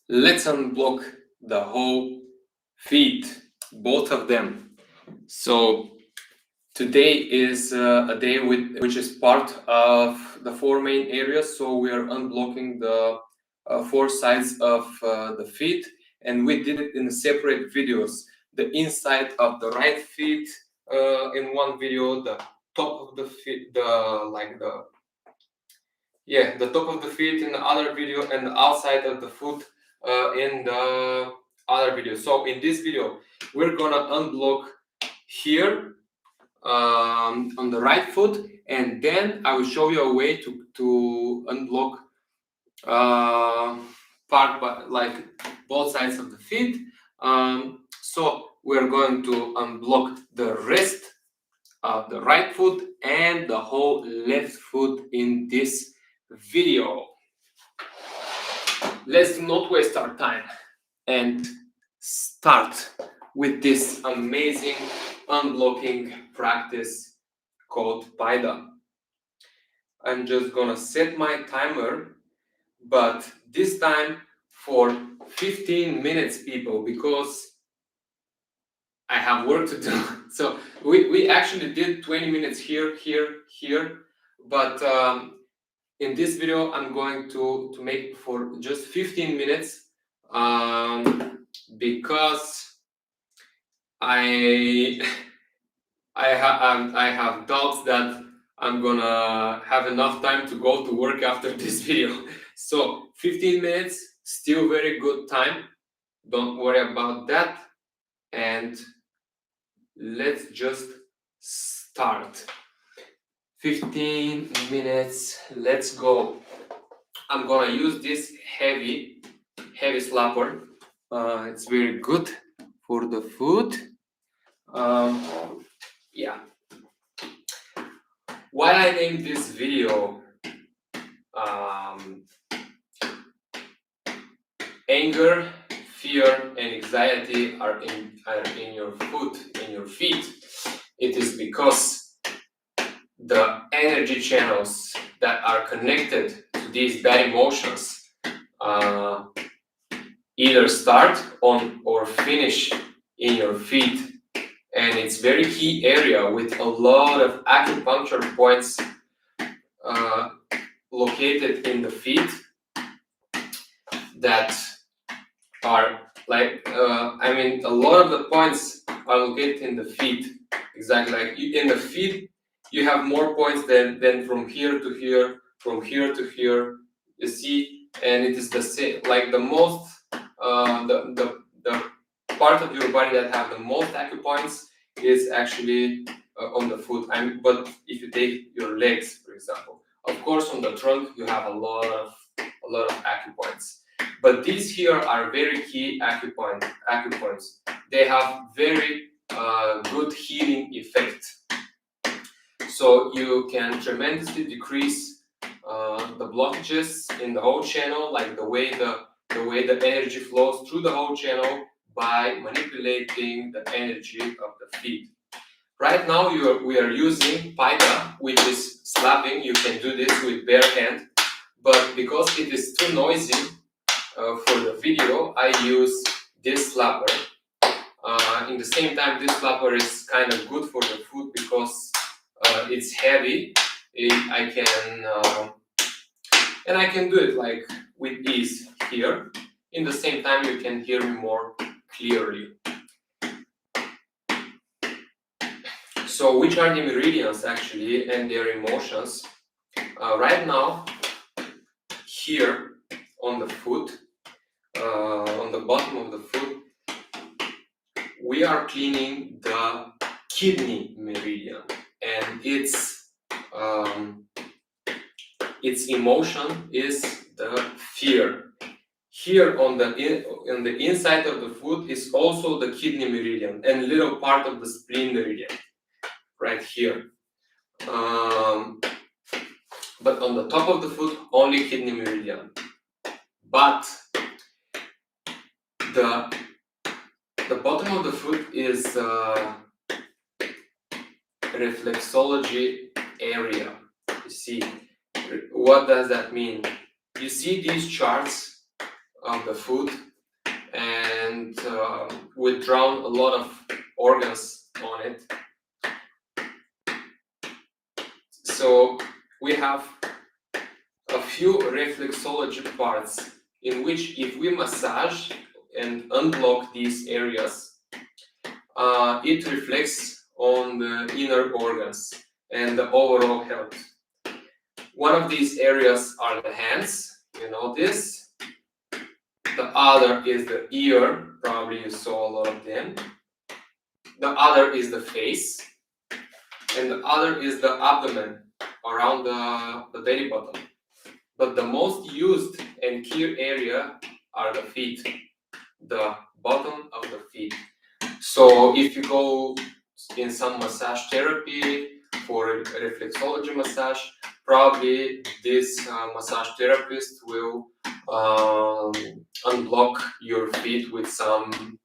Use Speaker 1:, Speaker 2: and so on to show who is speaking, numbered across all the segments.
Speaker 1: Let's unblock the whole feet, both of them. So today is a day which is part of the four main areas. So we are unblocking the four sides of the feet, and we did it in separate videos. The inside of the right feet in one video, the top of the feet, the top of the feet in the other video, and the outside of the foot in the other video. So in this video, we're gonna unblock here on the right foot, and then I will show you a way to unblock part by, like both sides of the feet. So we're going to unblock the rest of the right foot and the whole left foot in this video. Let's not waste our time and start with this amazing unblocking practice called Paida. I'm just gonna set my timer, but this time for 15 minutes, people, because I have work to do. So we actually did 20 minutes here, but in this video I'm going to make for just 15 minutes because I have doubts that I'm gonna have enough time to go to work after this video. So 15 minutes, still very good time. Don't worry about that. And let's just start. 15 minutes, let's go. I'm gonna use this heavy slapper. It's very good for the foot. Yeah. Why I named this video anger, fear, and anxiety are in your foot, in your feet. It is because the energy channels that are connected to these bad emotions either start on or finish in your feet. And it's very key area with a lot of acupuncture points located in the feet that are like, a lot of the points are located in the feet. Exactly, like in the feet, you have more points than from here to here, from here to here. You see, and it is the same. Like the most, the part of your body that have the most acupoints is actually on the foot. But if you take your legs, for example, of course, on the trunk you have a lot of acupoints. But these here are very key acupoints. They have very good healing effect. So you can tremendously decrease the blockages in the whole channel, like the way the energy flows through the whole channel by manipulating the energy of the feet. Right now we are using Paida, which is slapping. You can do this with bare hand, but because it is too noisy for the video, I use this slapper. In the same time, this slapper is kind of good for the foot because it's heavy. I can do it like with ease here. In the same time, you can hear me more clearly. So which are the meridians actually and their emotions? Right now, here on the foot, on the bottom of the foot, we are cleaning the kidney meridian, and its emotion is the fear. Here on the inside of the foot is also the kidney meridian and little part of the spleen meridian right here. But on the top of the foot, only kidney meridian. But the bottom of the foot is reflexology area. You see, what does that mean? You see these charts of the foot, and we drown a lot of organs on it. So we have a few reflexology parts in which, if we massage and unblock these areas, it reflects on the inner organs and the overall health. One of these areas are the hands, you know this. The other is the ear, probably you saw a lot of them. The other is the face, and the other is the abdomen, around the belly button. But the most used and key area are the feet, the bottom of the feet. So if you go in some massage therapy for reflexology massage, probably this massage therapist will unblock your feet with some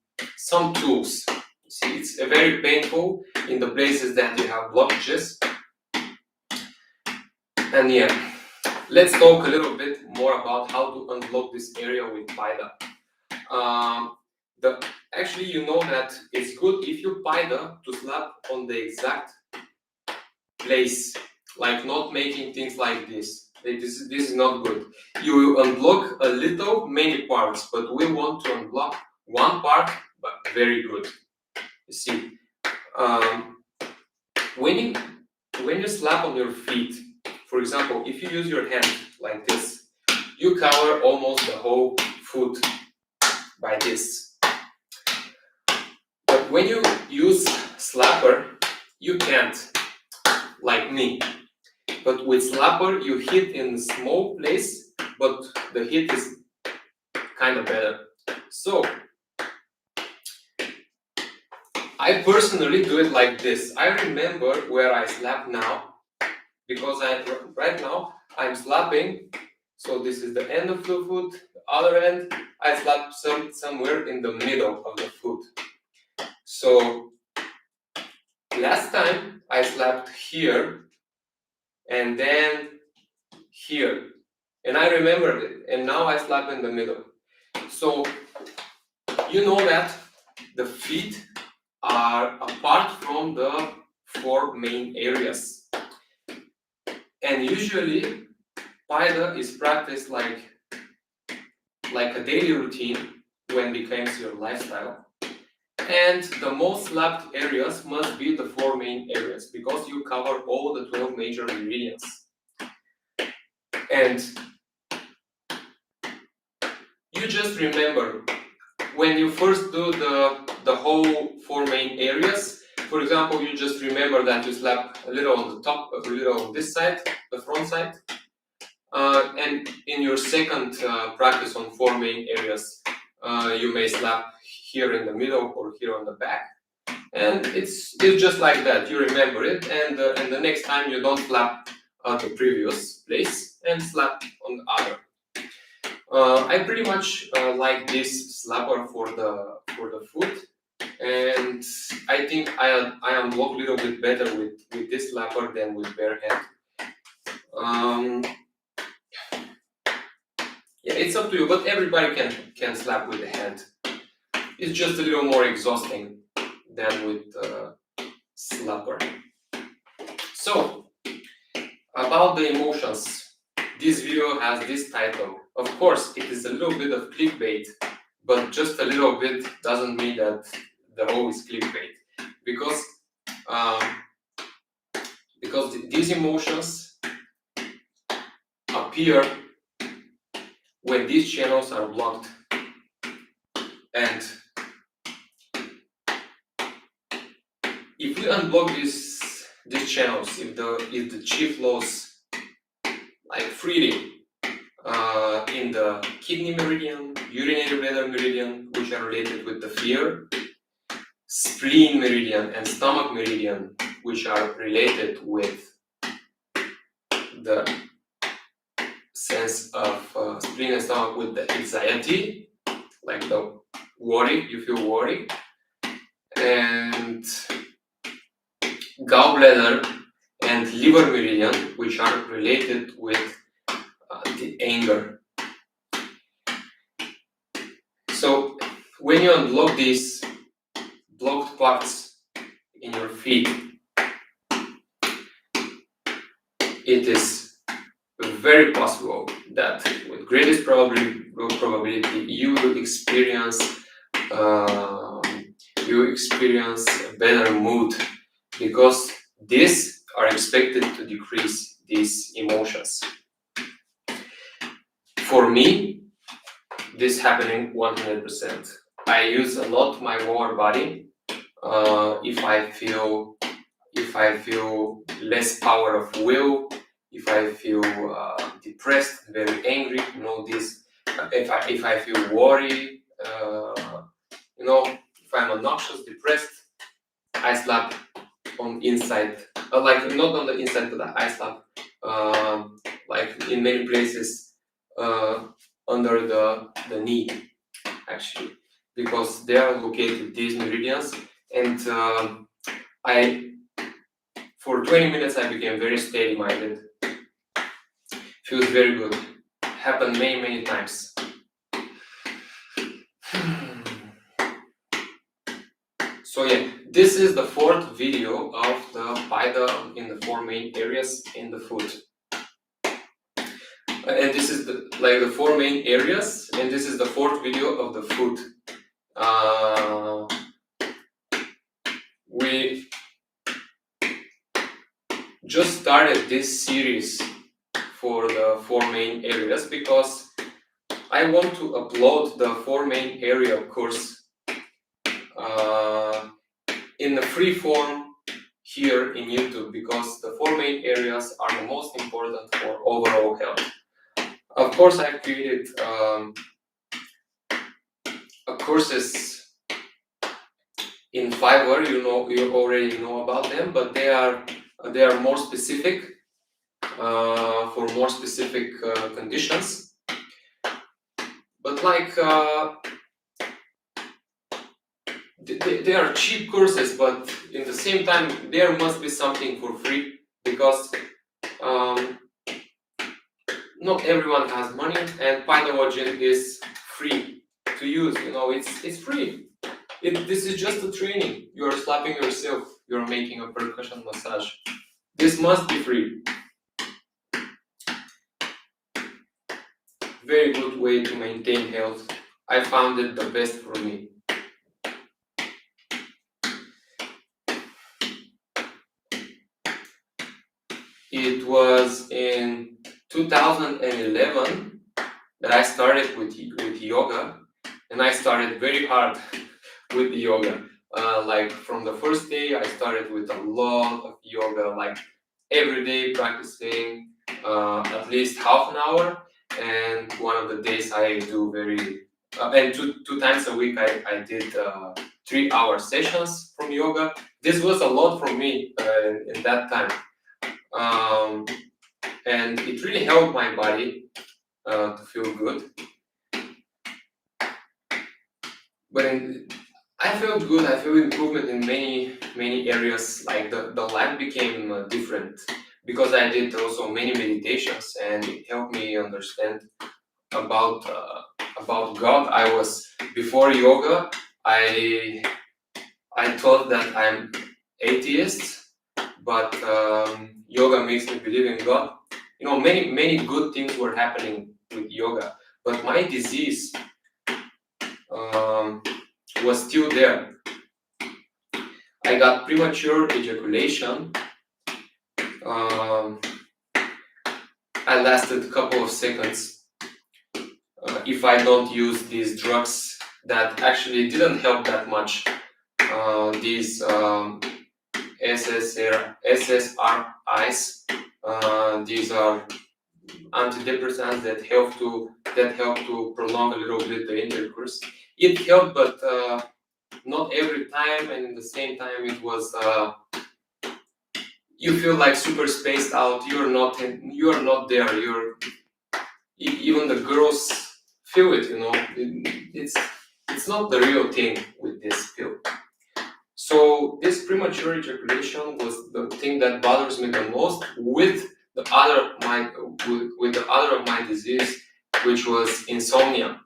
Speaker 1: tools. See, it's very painful in the places that you have blockages. And yeah, let's talk a little bit more about how to unblock this area with Paida. Actually, you know that it's good if you Paida to slap on the exact place, like not making things like this. This is not good. You will unblock a little, many parts, but we want to unblock one part, but very good. You see, when you slap on your feet, for example, if you use your hand like this, you cover almost the whole foot by this. But when you use slapper, you can't, like me. But with slapper, you hit in a small place, but the hit is kind of better. So I personally do it like this. I remember where I slap now, because right now I'm slapping. So this is the end of the foot, the other end, I slap somewhere in the middle of the foot. So last time I slapped here and then here, and I remembered it, and now I slap in the middle. So you know that the feet are apart from the four main areas, and usually Paida is practiced like a daily routine when it becomes your lifestyle. And the most slapped areas must be the four main areas, because you cover all the 12 major meridians. And you just remember, when you first do the whole four main areas, for example, you just remember that you slap a little on the top, a little on this side, the front side. And in your second practice on four main areas, you may slap here in the middle or here on the back, and it's just like that. You remember it, and the next time you don't slap the previous place and slap on the other. I pretty much like this slapper for the foot, and I think I unblock a little bit better with this slapper than with bare hand. Yeah, it's up to you, but everybody can slap with the hand. It's just a little more exhausting than with slapper. So, about the emotions, this video has this title. Of course, it is a little bit of clickbait, but just a little bit doesn't mean that the whole is clickbait, because these emotions appear when these channels are blocked. And if we unblock these channels, if the chi flows like freely in the kidney meridian, urinary bladder meridian, which are related with the fear, spleen meridian and stomach meridian, which are related with the sense of spleen and stomach with the anxiety, like the worry, you feel worry, and gallbladder and liver meridian, which are related with the anger. when you unblock these blocked parts in your feet, it is very possible that with greatest probability you will experience a better mood, because these are expected to decrease these emotions. For me, this happening 100%. I use a lot my lower body. If I feel less power of will, if I feel depressed, very angry, this. If I feel worried, if I'm obnoxious, depressed, I slap on inside, like not on the inside, but I slap like in many places under the knee, actually, because they are located these meridians, and for 20 minutes I became very steady-minded. Feels very good. Happened many times. So yeah, this is the fourth video of the Paida in the four main areas in the foot. And this is the four main areas, and this is the fourth video of the foot. We just started this series for the four main areas because I want to upload the four main area course in the free form here in YouTube, because the four main areas are the most important for overall health. Of course, I created courses in Fiverr. You already know about them, but they are more specific for more specific conditions. But they are cheap courses, but in the same time there must be something for free, because not everyone has money, and Pythagogin is free to use. It's free. This is just a training. You are slapping yourself. You are making a percussion massage. This must be free. Very good way to maintain health. I found it the best for me. It was in 2011 that I started with yoga, and I started very hard with yoga. From the first day, I started with a lot of yoga, like every day practicing at least half an hour, and one of the days I do and two times a week I did 3-hour sessions from yoga. This was a lot for me in that time. And it really helped my body to feel good. But I felt good. I feel improvement in many areas. Like the life became different because I did also many meditations, and it helped me understand about God. Before yoga, I thought that I'm atheist, but yoga makes me believe in God. Many good things were happening with yoga, but my disease was still there. I got premature ejaculation. I lasted a couple of seconds. If I don't use these drugs that actually didn't help that much, these SSRIs, these are antidepressants that help to prolong a little bit the intercourse. It helped, but not every time, and in the same time it was you feel like super spaced out. You are not there. Even the girls feel it. It's not the real thing with this pill. So this premature ejaculation was the thing that bothers me the most with the other of my disease, which was insomnia.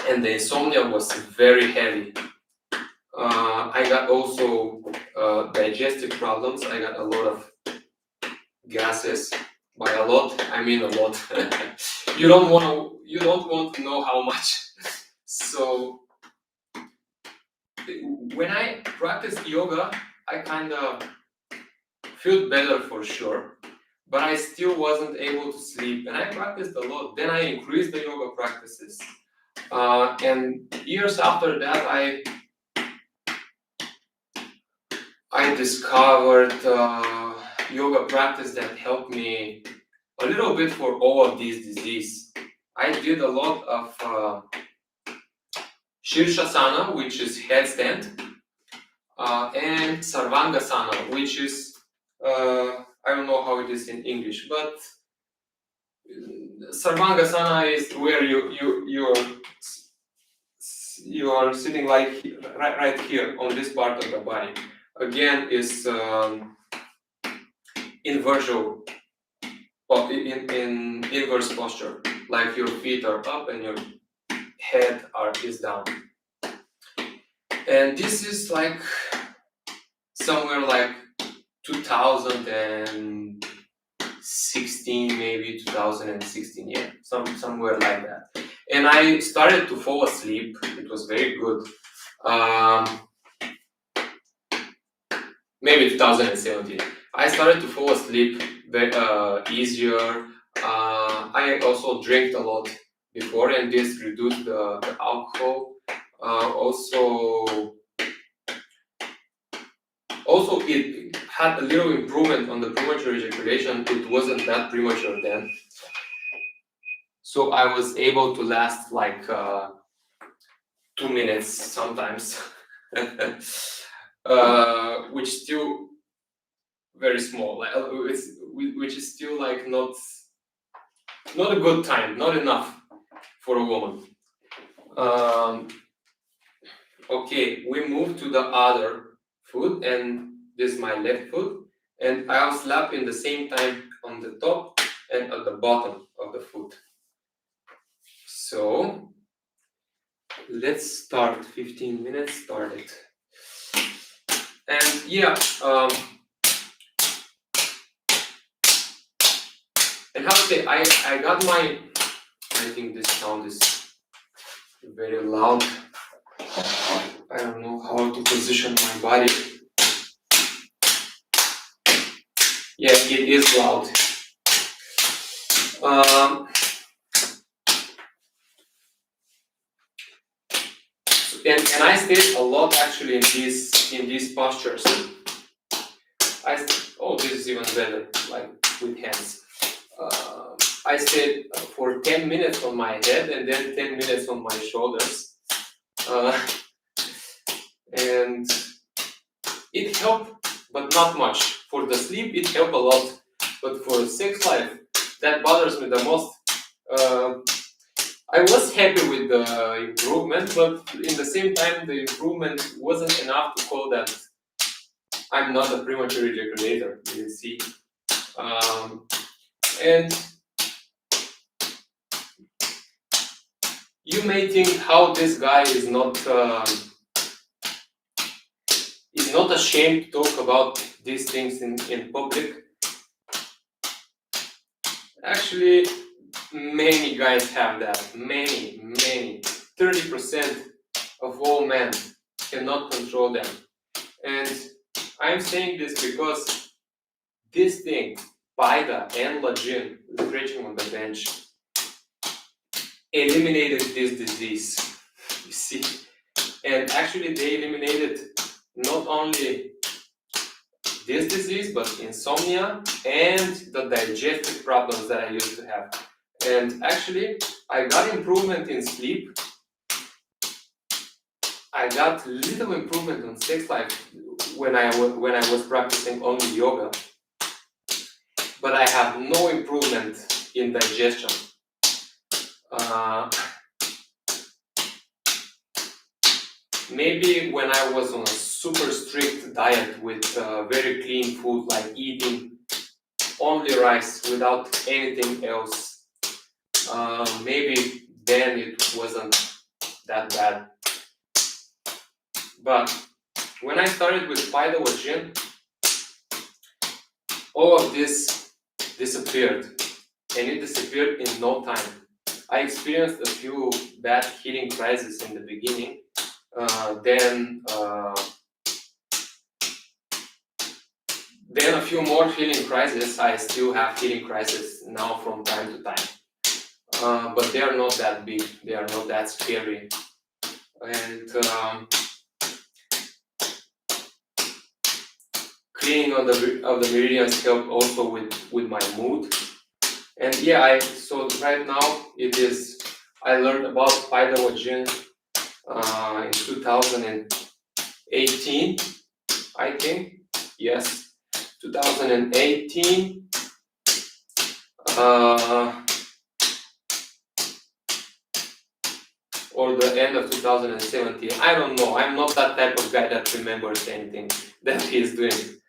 Speaker 1: and the insomnia was very heavy. I got also digestive problems. I got a lot of gases. By a lot, I mean a lot. You don't want to know how much. So when I practiced yoga, I kind of felt better for sure, but I still wasn't able to sleep, and I practiced a lot. Then I increased the yoga practices, and years after that, I discovered yoga practice that helped me a little bit for all of these diseases. I did a lot of Shirshasana, which is headstand, and Sarvangasana, which is I don't know how it is in English, but Sarvangasana is where you are sitting like right here on this part of the body. Again, is inversion, in inverse posture, like your feet are up and your head is down. And this is like somewhere like 2016, maybe 2016, yeah, somewhere like that. And I started to fall asleep. It was very good. Maybe 2017. I started to fall asleep easier. I also drank a lot before, and this reduced the alcohol. Also, it had a little improvement on the premature ejaculation. It wasn't that premature then. So I was able to last like 2 minutes sometimes, which still very small, like, which is still like not a good time, not enough for a woman. Okay, we move to the other foot, and this is my left foot, and I'll slap in the same time on the top and at the bottom of the foot. So let's start. 15 minutes started. And yeah, and how to say, I got my, I think this sound is very loud. I don't know how to position my body. Yeah, it is loud. And I stayed a lot actually in these postures. Oh, this is even better, like with hands. I stayed for 10 minutes on my head and then 10 minutes on my shoulders. And it helped, but not much. For the sleep, it helped a lot. But for sex life, that bothers me the most. I was happy with the improvement, but in the same time, the improvement wasn't enough to call that I'm not a premature ejaculator, you see. And you may think how this guy is not ashamed to talk about these things in public. Actually, many guys have that. Many. 30% of all men cannot control them. And I'm saying this because this thing, Paida and Lajin, stretching on the bench, eliminated this disease. You see? And actually they eliminated not only this disease, but insomnia and the digestive problems that I used to have. And actually, I got improvement in sleep. I got little improvement on sex life when I was practicing only yoga. But I have no improvement in digestion. Maybe when I was on a super strict diet with very clean food, like eating only rice without anything else, maybe then it wasn't that bad. But when I started with Paida Wajin, all of this disappeared, and it disappeared in no time. I experienced a few bad healing crises in the beginning, then a few more healing crises. I still have healing crises now from time to time, but they are not that big, they are not that scary. And cleaning of the meridians help also with my mood. And yeah, so right now I learned about Paida Wajin in 2018, I think. Yes, 2018. Or the end of 2017. I don't know. I'm not that type of guy that remembers anything that he's doing.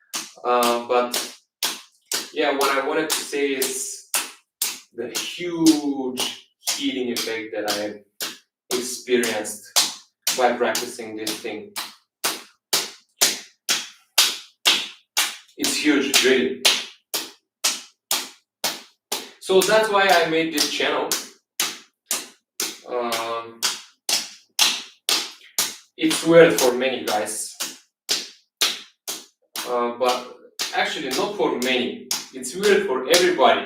Speaker 1: But yeah, what I wanted to say is the huge healing effect that I experienced by practicing this thing. It's huge, really. So that's why I made this channel. It's weird for many guys, but actually not for many. It's weird for everybody.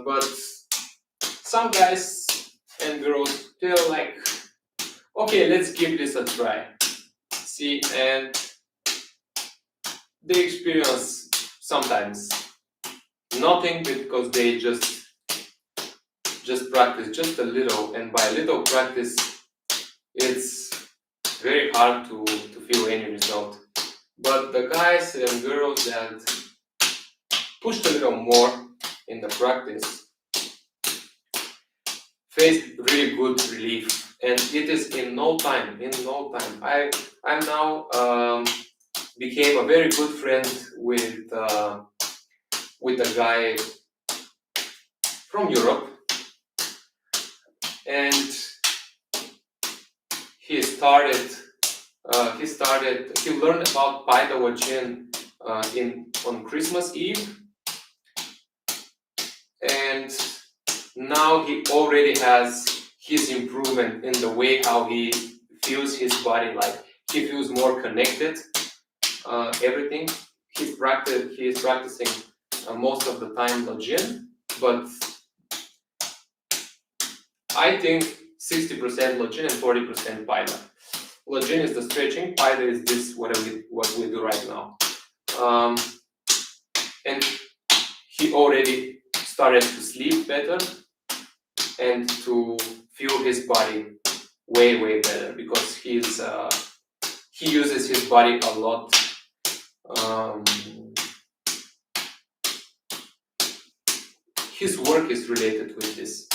Speaker 1: But some guys and girls, they're like, okay, let's give this a try. See, and they experience sometimes nothing because they just practice just a little, and by little practice, it's very hard to feel any result. But the guys and girls that pushed a little more in the practice faced really good relief, and it is in no time. I'm now became a very good friend with a guy from Europe, and he learned about Paida Wajin on Christmas Eve, and now he already has his improvement in the way how he feels his body. Like he feels more connected. Everything he is practicing most of the time Lojin, but I think 60% Lojin and 40% Paida. Lojin is the stretching, Paida is this what we do right now. And he already started to sleep better and to feel his body way better because he uses his body a lot. His work is related with this.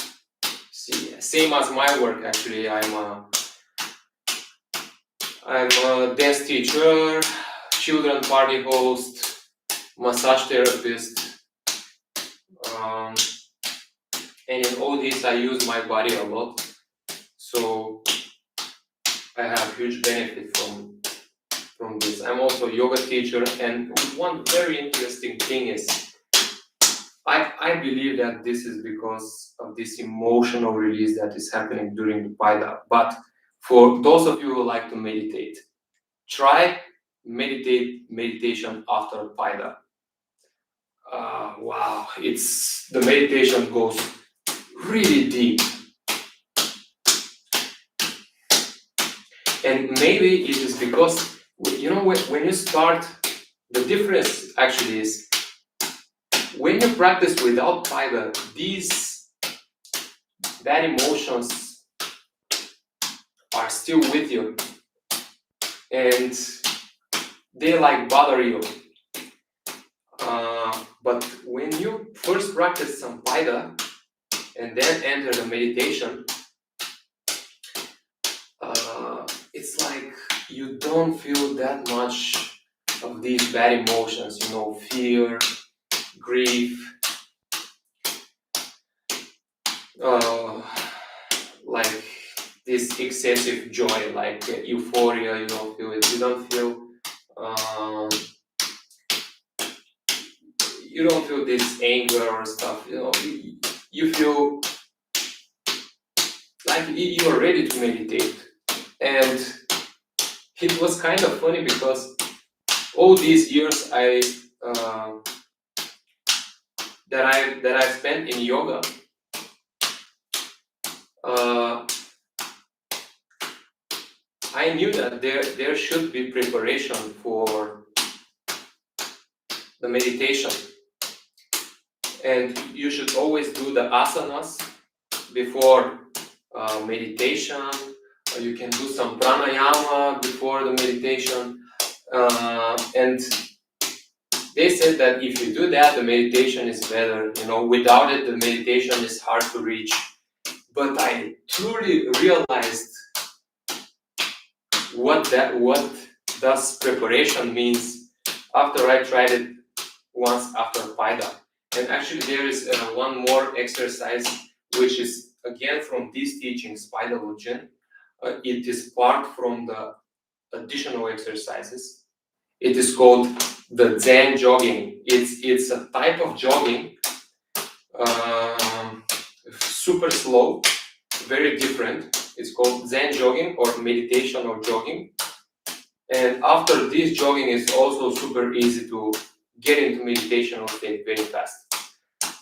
Speaker 1: See, same as my work actually. I'm a dance teacher, children party host, massage therapist, and in all this I use my body a lot. So I have huge benefit from this. I'm also a yoga teacher, and one very interesting thing is I believe that this is because of this emotional release that is happening during the Paida. But for those of you who like to meditate, try meditation after Paida. Wow, the meditation goes really deep. And maybe it is because, you know, when you start, the difference actually is when you practice without Paida, these bad emotions are still with you and they like bother you. But when you first practice some Paida and then enter the meditation, it's like you don't feel that much of these bad emotions, you know, fear, grief. like this excessive joy, like euphoria. You don't feel it. Um, you don't feel this anger or stuff. You feel like you are ready to meditate. And it was kind of funny because all these years that I spent in yoga, I knew that there should be preparation for the meditation, and you should always do the asanas before meditation. You can do some pranayama before the meditation, and they said that if you do that, the meditation is better. Without it, the meditation is hard to reach. But I truly realized what does preparation means after I tried it once after Paida. And actually there is one more exercise which is again from these teachings, Paida Lojin. It is part from the additional exercises. It is called the Zen Jogging. It's a type of jogging, super slow, very different. It's called Zen Jogging or meditation or jogging. And after this jogging, it's also super easy to get into meditational state very fast.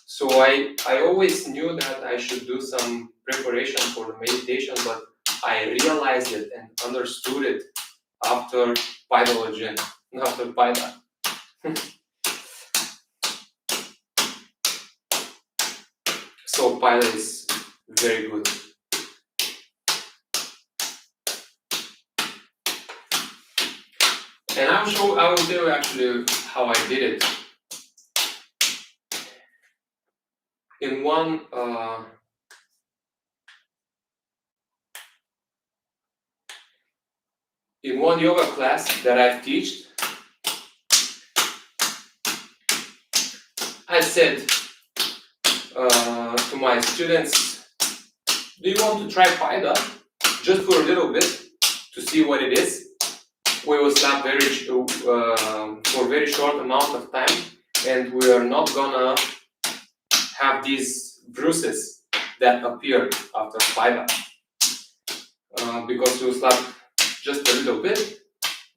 Speaker 1: So I always knew that I should do some preparation for the meditation, but I realized it and understood it after Paidologen, after Paida. So Paida is very good. And I will tell you actually how I did it. In one yoga class that I've taught, I said to my students, do you want to try Paida just for a little bit to see what it is? We will stop for a very short amount of time, and we are not gonna have these bruises that appear after Paida because we will stop just a little bit.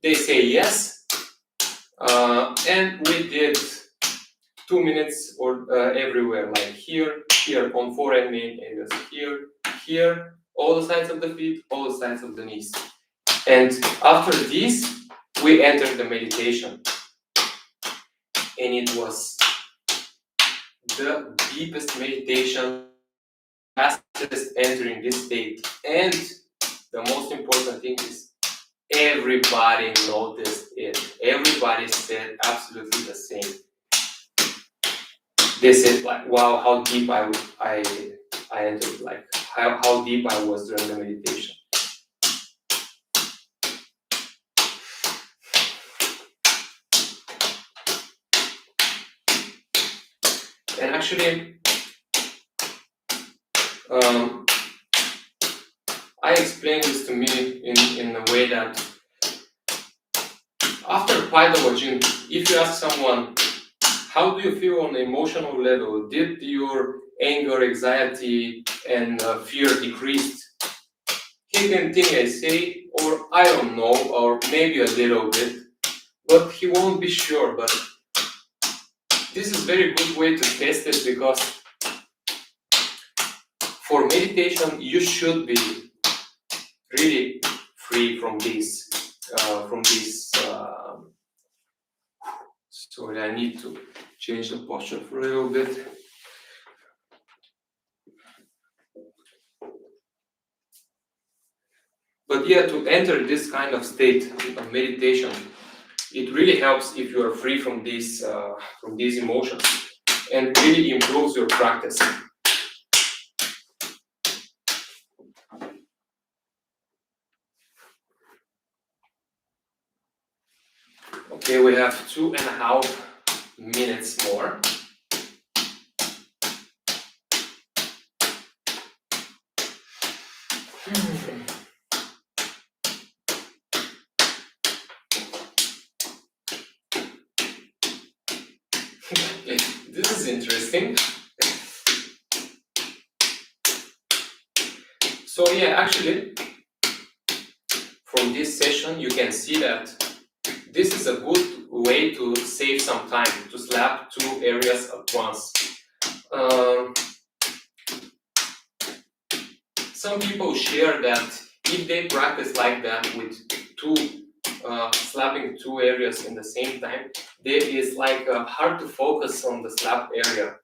Speaker 1: They say yes, and we did 2 minutes or everywhere, like here, on forehead main areas, here, all the sides of the feet, all the sides of the knees. And after this, we entered the meditation. And it was the deepest meditation, fastest entering this state. And the most important thing is everybody noticed it. Everybody said absolutely the same. They said like, wow, how deep I entered, like how deep I was during the meditation. And actually, I explained this to me in a way that after Paidologin, if you ask someone, how do you feel on the emotional level? Did your anger, anxiety, and fear decreased? He can think I say, or I don't know, or maybe a little bit, but he won't be sure. But this is a very good way to test it, because for meditation you should be really free from these. Sorry, I need to change the posture for a little bit. But yeah, to enter this kind of state of meditation, it really helps if you are free from these emotions, and really improves your practice. Okay, we have 2.5 minutes more. This is interesting. So yeah, actually, from this session, you can see that this is a good way to save some time, to slap two areas at once. Some people share that if they practice like that with slapping two areas in the same time, it's like hard to focus on the slap area.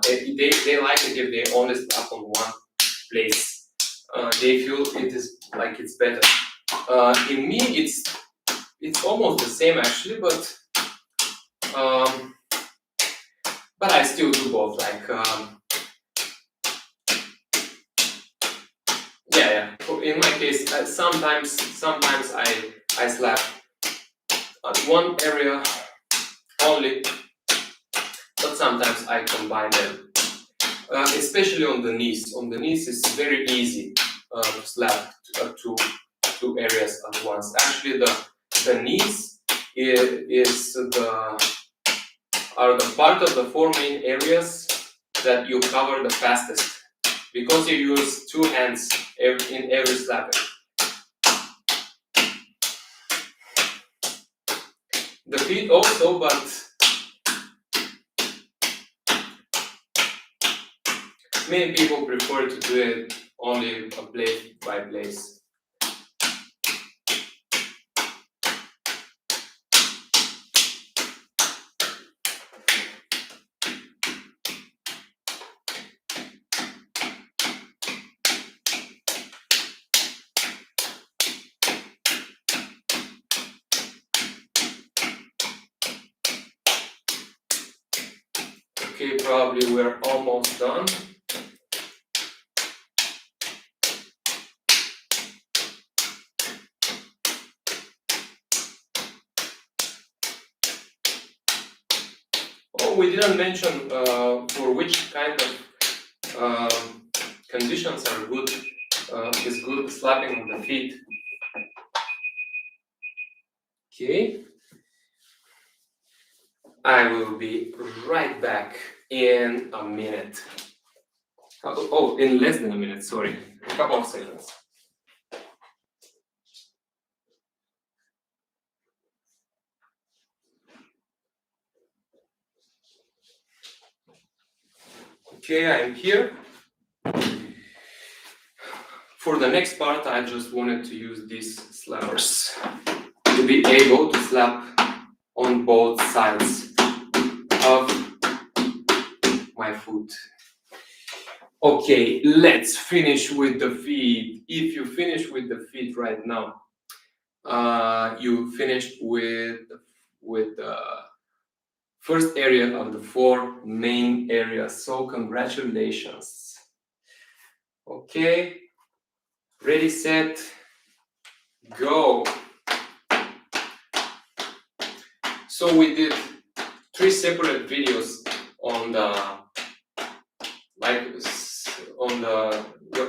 Speaker 1: They like it if they only slap on one place. They feel it is like it's better. In me, it's almost the same actually, but I still do both. Like yeah. In my case, sometimes I slap at one area only, but sometimes I combine them. Especially on the knees. On the knees, it's very easy to slap two areas at once. Actually, the knees are the part of the four main areas that you cover the fastest, because you use two hands in every slapping. The feet also, but many people prefer to do it only place by place. Okay, probably we're almost done. Oh, we didn't mention for which kind of conditions are good, is good slapping on the feet. Okay. I will be right back in a minute. Oh, in less than a minute, sorry. A couple of seconds. Okay, I'm here. For the next part, I just wanted to use these slappers to be able to slap on both sides of my foot. Okay, let's finish with the feet. If you finish with the feet right now, you finished with the first area of the four main areas. So congratulations. Okay, ready, set, go. So we did 3 separate videos on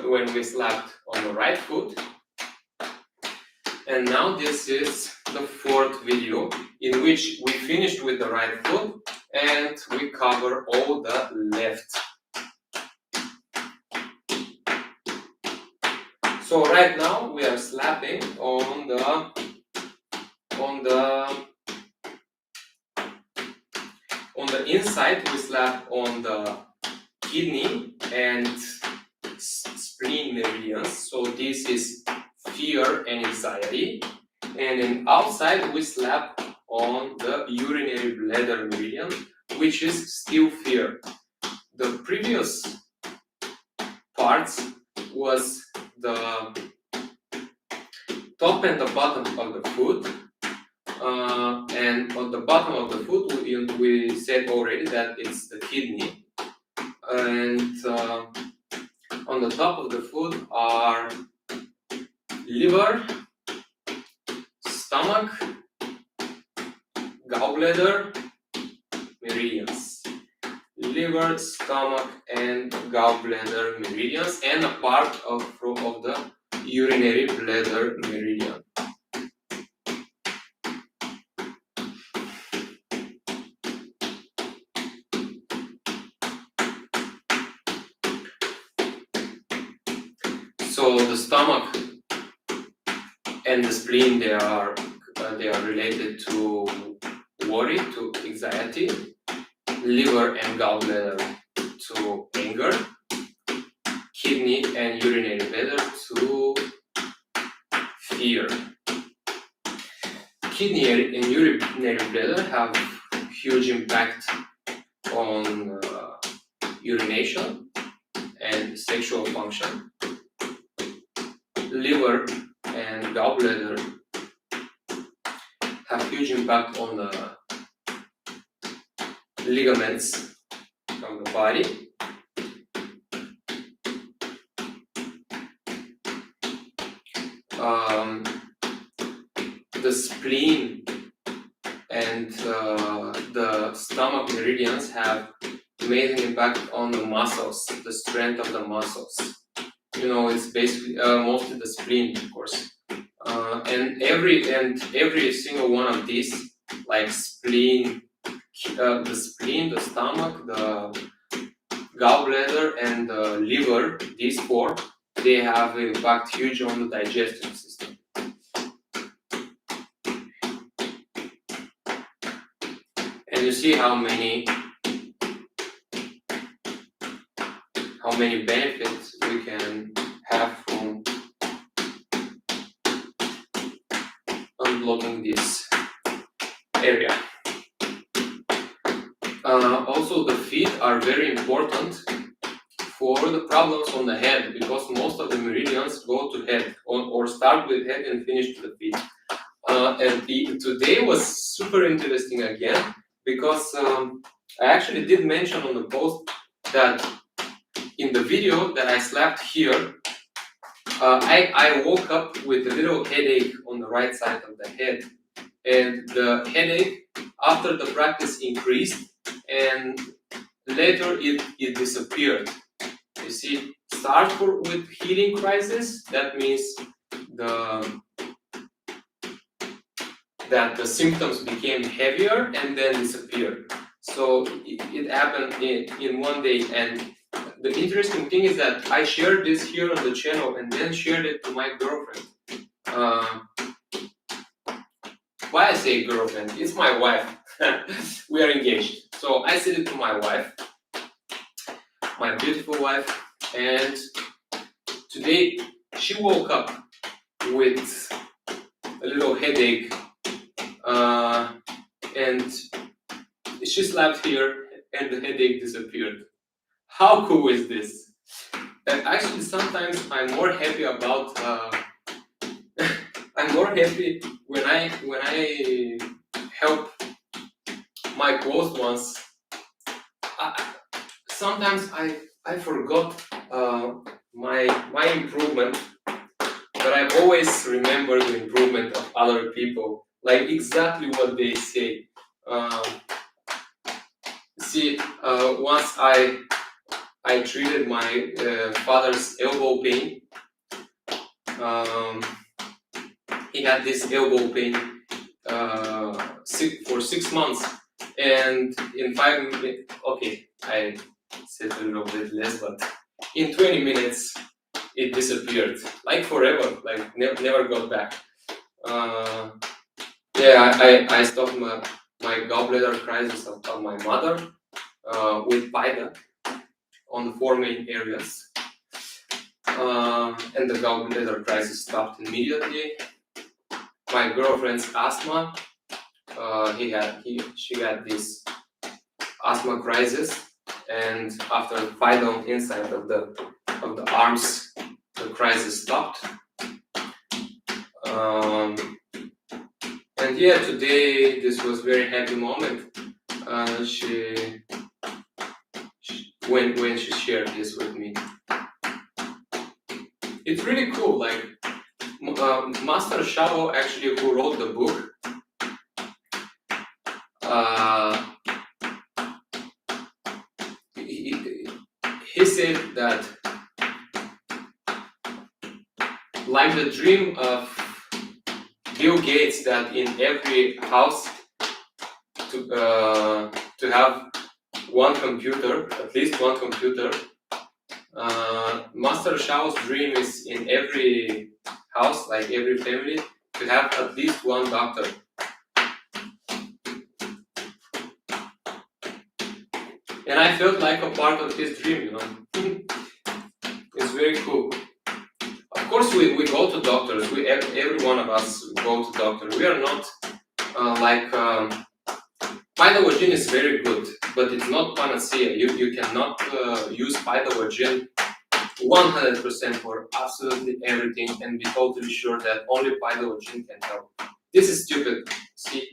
Speaker 1: when we slapped on the right foot, and now this is the 4th video in which we finished with the right foot and we cover all the left. So right now we are slapping on the inside. We slap on the kidney and spleen meridians. So this is fear and anxiety. And then outside we slap on the urinary bladder meridian, which is still fear. The previous parts was the top and the bottom of the foot. And on the bottom of the foot, we said already that it's the kidney. And on the top of the foot are liver, stomach, gallbladder, meridians. Liver, liver, stomach, and gallbladder meridians, and a part of the urinary bladder meridian. So the stomach and the spleen, they are related to worry, to anxiety. Liver and gallbladder to anger. Kidney and urinary bladder to fear. Kidney and urinary bladder have huge impact on urination and sexual function. Liver and gallbladder have huge impact on the ligaments of the body. The spleen and the stomach meridians have amazing impact on the muscles, the strength of the muscles. You know, it's basically mostly the spleen, of course. And every single one of these, like spleen, the stomach, the gallbladder, and the liver, these four, they have impact huge on the digestive system. And you see how many benefits we can have from unblocking this area. Also, the feet are very important for the problems on the head, because most of the meridians go to head, or start with head and finish to the feet. And today was super interesting again, because I actually did mention on the post that in the video that I slept here, I woke up with a little headache on the right side of the head, and the headache after the practice increased, and later it disappeared. You see, start with healing crisis. That means that the symptoms became heavier and then disappeared. So it happened in one day. And the interesting thing is that I shared this here on the channel and then shared it to my girlfriend. Why I say girlfriend? It's my wife. We are engaged. So I said it to my wife, my beautiful wife, and today she woke up with a little headache, and she slept here and the headache disappeared. How cool is this? And actually, sometimes I'm more happy about I'm more happy when I help my close ones. Sometimes I forgot my improvement, but I always remember the improvement of other people, like exactly what they say. Once I treated my father's elbow pain. He had this elbow pain for 6 months, and in 5 minutes, okay, I said a little bit less, but in 20 minutes it disappeared, like forever, like never got back. I stopped my gallbladder crisis of my mother with Paida on the 4 main areas, and the gallbladder crisis stopped immediately. My girlfriend's asthma, she got this asthma crisis, and after Paida on inside of the arms, the crisis stopped. And yeah, today this was very happy moment. When she shared this with me, it's really cool. Like Master Shao, actually, who wrote the book, like the dream of Bill Gates that in every house to have one computer, at least one computer. Master Shao's dream is in every house, like every family, to have at least one doctor. And I felt like a part of his dream, you know. It's very cool. Of course, we go to doctors. Every one of us go to doctors. We are not Phytogen is very good, but it's not panacea. You cannot use Phytogen 100% for absolutely everything and be totally sure that only Phytogen can help. This is stupid, see?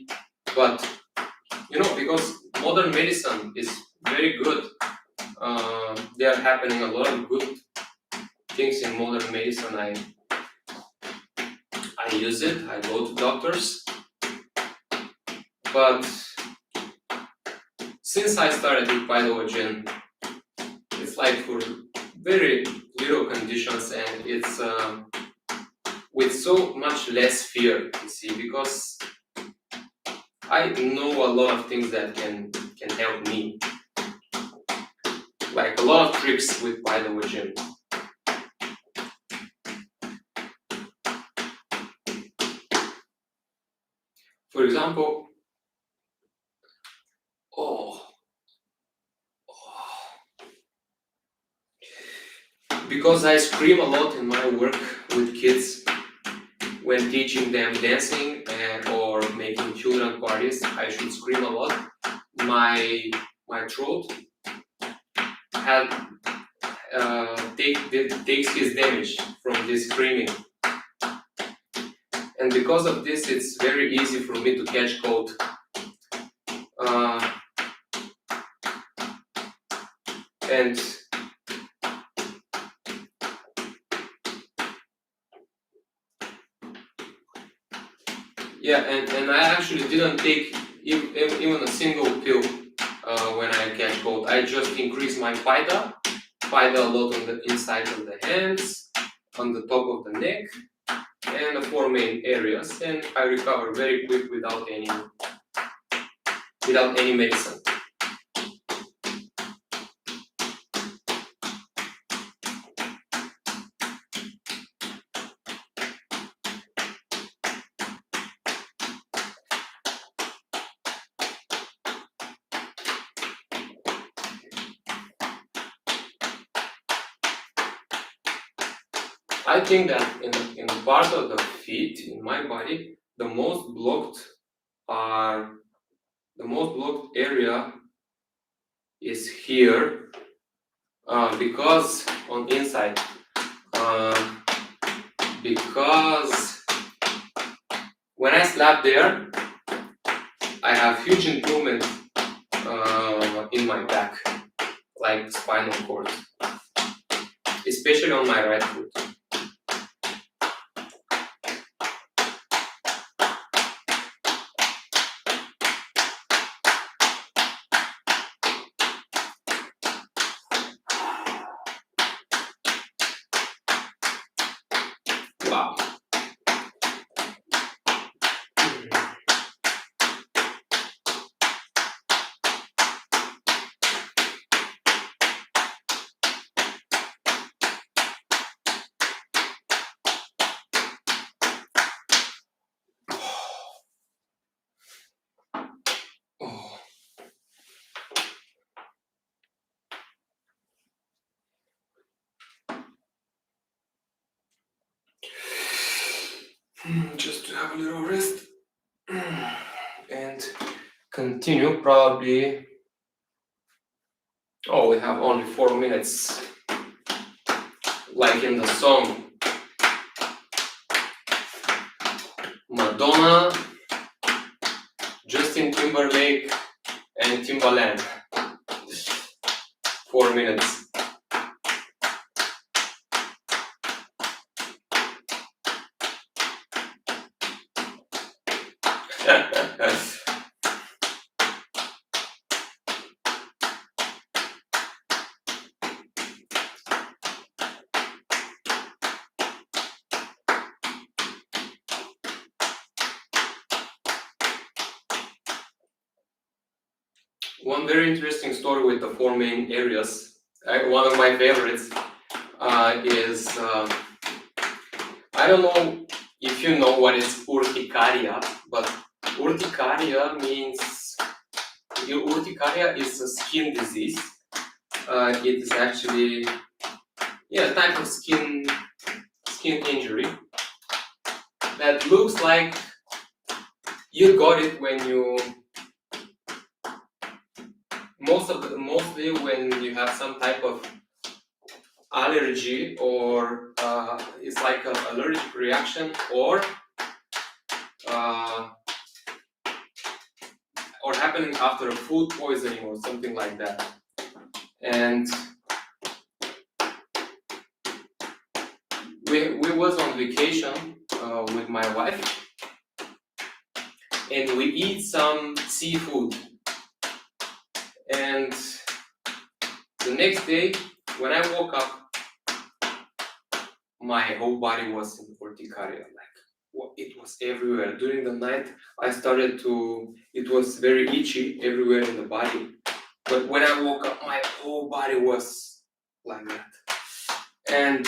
Speaker 1: But, you know, because modern medicine is very good. There are happening a lot of good things in modern medicine. I use it, I go to doctors. But since I started with Phytogen, it's like for very little conditions, and it's with so much less fear, you see, because I know a lot of things that can help me, like a lot of tricks with Phytogen. For example, because I scream a lot in my work with kids when teaching them dancing or making children parties, I should scream a lot. My throat takes his damage from this screaming, and because of this, it's very easy for me to catch cold. And yeah, and I actually didn't take even a single pill when I catch cold. I just increase my Phyta a lot on the inside of the hands, on the top of the neck, and the 4 main areas, and I recover very quick without any medicine. I think that in the part of the feet in my body, the most blocked area is here, because on inside, because when I slap there, I have huge improvement in my back, like spinal cord, especially on my right foot. Wow. Just to have a little rest and continue probably. Oh, we have only 4 minutes, like in the song Madonna, Justin Timberlake, and Timbaland. 4 minutes. one very interesting story with the 4 main areas. One of my favorites is I don't know if you know what is urticaria, but urticaria means urticaria is a skin disease. It is actually a type of skin injury that looks like you got it when you mostly when you have some type of allergy or it's like an allergic reaction or happening after a food poisoning or something like that. And we was on vacation with my wife, and we eat some seafood. And the next day, when I woke up, my whole body was in urticaria. It was everywhere. During the night, it was very itchy everywhere in the body. But when I woke up, my whole body was like that. And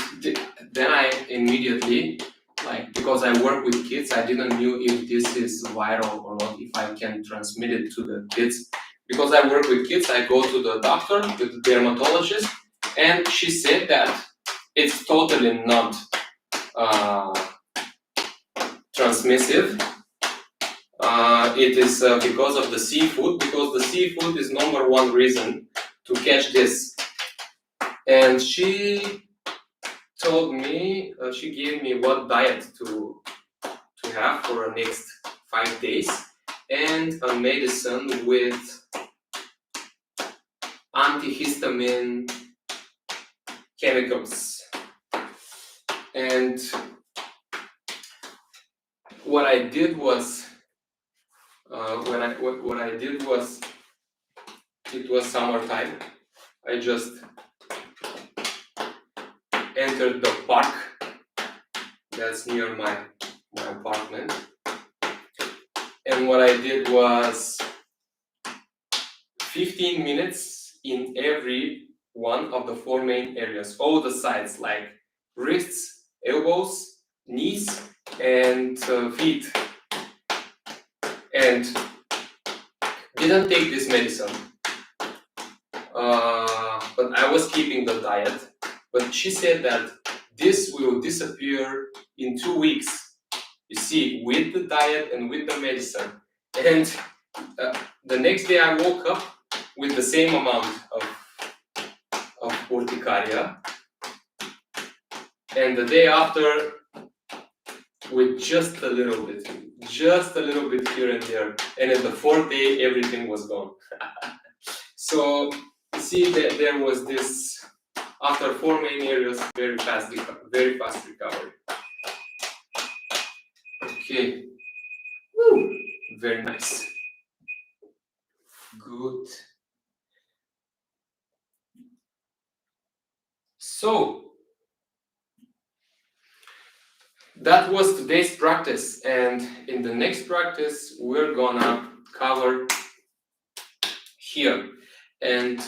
Speaker 1: then I immediately, because I work with kids, I didn't know if this is viral or not, if I can transmit it to the kids. Because I work with kids, I go to the doctor, to the dermatologist, and she said that it's totally not transmissive. It is because of the seafood, because the seafood is number one reason to catch this. And she told me, she gave me what diet to have for the next 5 days, and a medicine with antihistamine chemicals. And what I did was, it was summertime. I just entered the park that's near my apartment, and what I did was 15 minutes in every one of the 4 main areas, all the sides, like wrists, elbows, knees, and feet. And didn't take this medicine, but I was keeping the diet. But she said that this will disappear in 2 weeks. You see, with the diet and with the medicine. And the next day I woke up with the same amount of urticaria. And the day after, with just a little bit here and there. And in the 4th day, everything was gone. So, you see that there was this, after 4 main areas, very fast recovery. Okay. Woo. Very nice. Good. So, that was today's practice, and in the next practice, we're gonna cover here. And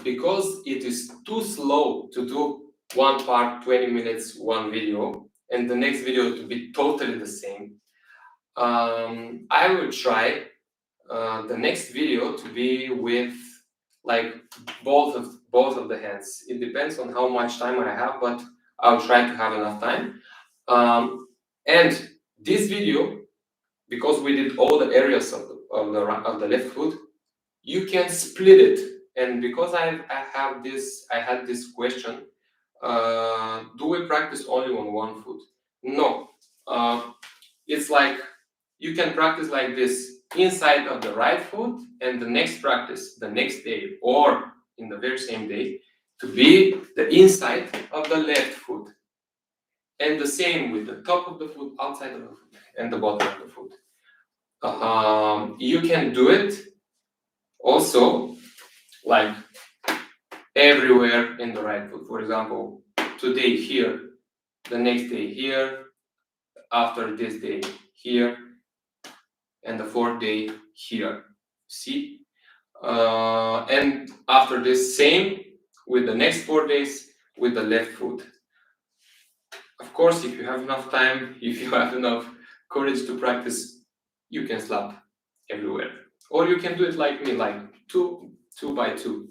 Speaker 1: because it is too slow to do one part, 20 minutes, one video, and the next video to be totally the same, I will try the next video to be with both of the hands. It depends on how much time I have, but I'll try to have enough time. And this video, because we did all the areas of the left foot, you can split it. And because I had this question, do we practice only on one foot? No, it's like you can practice like this inside of the right foot, and the next practice, the next day, or in the very same day, to be the inside of the left foot. And the same with the top of the foot, outside of the foot, and the bottom of the foot. You can do it also like everywhere in the right foot. For example, today here, the next day here, after this day here, and the 4th day here. See? And after this, same with the next 4 days with the left foot. Of course, if you have enough time, if you have enough courage to practice, you can slap everywhere. Or you can do it like me, like two by two.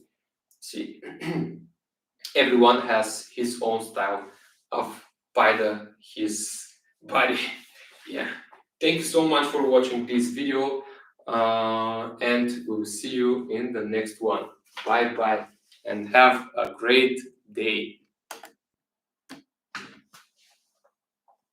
Speaker 1: See, everyone has his own style of his body. Yeah. Thank you so much for watching this video, and we'll see you in the next one. Bye bye, and have a great day.